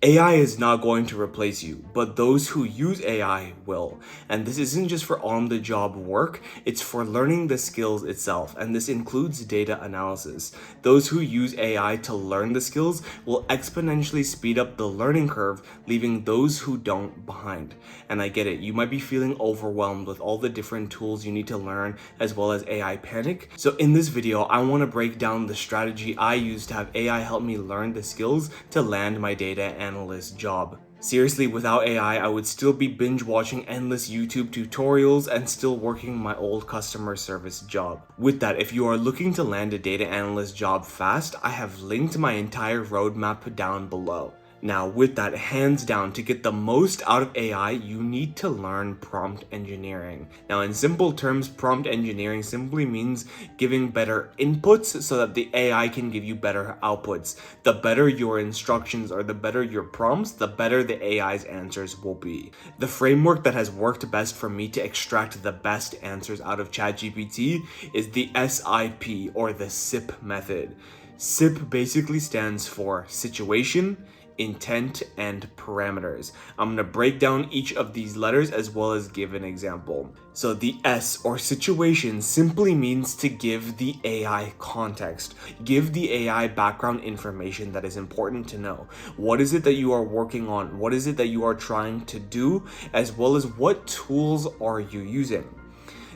AI is not going to replace you, but those who use AI will. And this isn't just for on-the-job work, it's for learning the skills itself, and this includes data analysis. Those who use AI to learn the skills will exponentially speed up the learning curve, leaving those who don't behind. And I get it, you might be feeling overwhelmed with all the different tools you need to learn, as well as AI panic. So in this video, I want to break down the strategy I use to have AI help me learn the skills to land my data analyst job. Seriously, without AI, I would still be binge watching endless YouTube tutorials and still working my old customer service job. With that, if you are looking to land a data analyst job fast, I have linked my entire roadmap down below. Now, with that, hands down, to get the most out of AI, you need to learn prompt engineering. Now, in simple terms, prompt engineering simply means giving better inputs so that the AI can give you better outputs. The better your instructions or the better your prompts, the better the AI's answers will be. The framework that has worked best for me to extract the best answers out of ChatGPT is the SIP, or the SIP method. SIP basically stands for situation, intent, and parameters. I'm going to break down each of these letters as well as give an example. So the S, or situation, simply means to give the AI context. Give the AI background information that is important to know. What is it that you are working on? What is it that you are trying to do? As well as what tools are you using?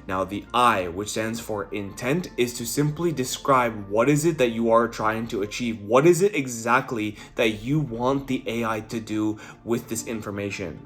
Now the I, which stands for intent, is to simply describe what is it that you are trying to achieve. What is it exactly that you want the AI to do with this information?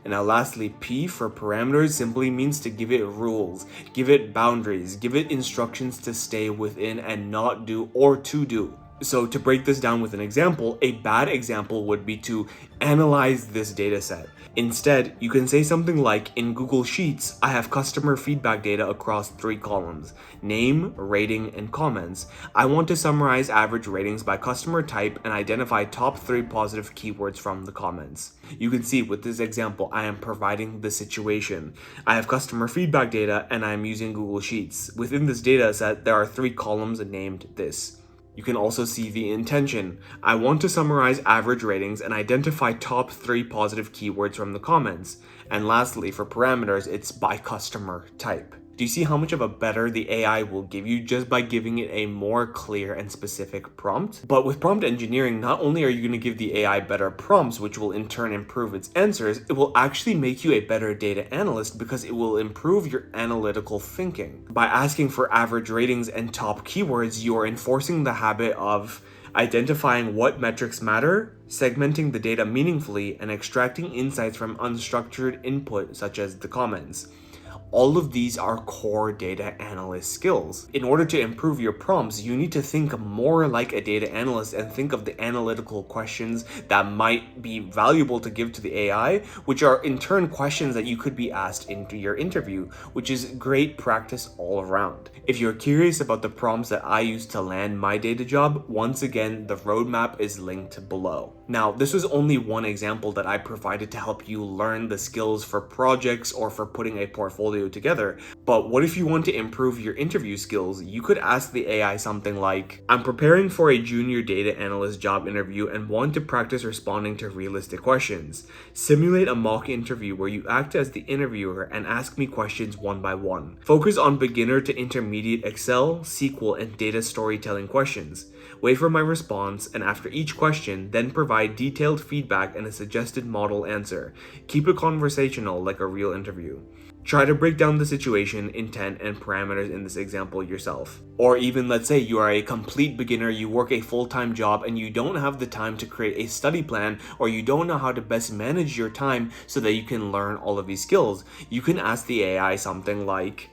And now lastly, P for parameters simply means to give it rules, give it boundaries, give it instructions to stay within and not do or to do. So to break this down with an example, a bad example would be to analyze this data set. Instead, you can say something like, in Google Sheets, I have customer feedback data across 3 columns: name, rating, and comments. I want to summarize average ratings by customer type and identify top 3 positive keywords from the comments. You can see with this example, I am providing the situation. I have customer feedback data and I am using Google Sheets. Within this data set, there are 3 columns named this. You can also see the intention. I want to summarize average ratings and identify top 3 positive keywords from the comments. And lastly, for parameters, it's by customer type. Do you see how much of a better the AI will give you just by giving it a more clear and specific prompt? But with prompt engineering, not only are you going to give the AI better prompts, which will in turn improve its answers, it will actually make you a better data analyst because it will improve your analytical thinking. By asking for average ratings and top keywords, you are enforcing the habit of identifying what metrics matter, segmenting the data meaningfully, and extracting insights from unstructured input such as the comments. All of these are core data analyst skills. In order to improve your prompts, you need to think more like a data analyst and think of the analytical questions that might be valuable to give to the AI, which are in turn questions that you could be asked into your interview, which is great practice all around. If you're curious about the prompts that I use to land my data job, once again, the roadmap is linked below. Now, this was only one example that I provided to help you learn the skills for projects or for putting a portfolio together. But what if you want to improve your interview skills? You could ask the AI something like, I'm preparing for a junior data analyst job interview and want to practice responding to realistic questions. Simulate a mock interview where you act as the interviewer and ask me questions one by one. Focus on beginner to intermediate Excel, SQL, and data storytelling questions. Wait for my response, and after each question, then provide detailed feedback and a suggested model answer. Keep it conversational like a real interview. Try to break down the situation, intent, and parameters in this example yourself. Or even, let's say you are a complete beginner, you work a full-time job and you don't have the time to create a study plan, or you don't know how to best manage your time so that you can learn all of these skills. You can ask the AI something like,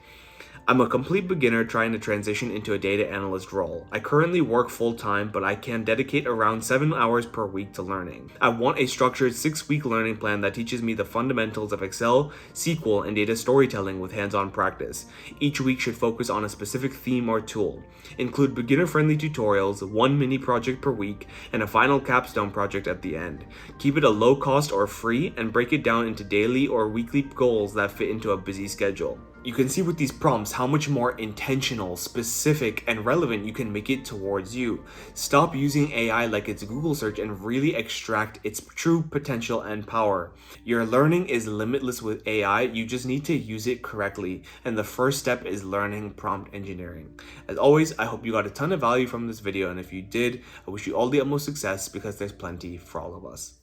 I'm a complete beginner trying to transition into a data analyst role. I currently work full-time, but I can dedicate around 7 hours per week to learning. I want a structured 6-week learning plan that teaches me the fundamentals of Excel, SQL, and data storytelling with hands-on practice. Each week should focus on a specific theme or tool. Include beginner-friendly tutorials, 1 mini project per week, and a final capstone project at the end. Keep it a low cost or free, and break it down into daily or weekly goals that fit into a busy schedule. You can see with these prompts how much more intentional, specific, and relevant you can make it towards you. Stop using AI like it's Google search and really extract its true potential and power. Your learning is limitless with AI, you just need to use it correctly. And the first step is learning prompt engineering. As always, I hope you got a ton of value from this video, and if you did, I wish you all the utmost success because there's plenty for all of us.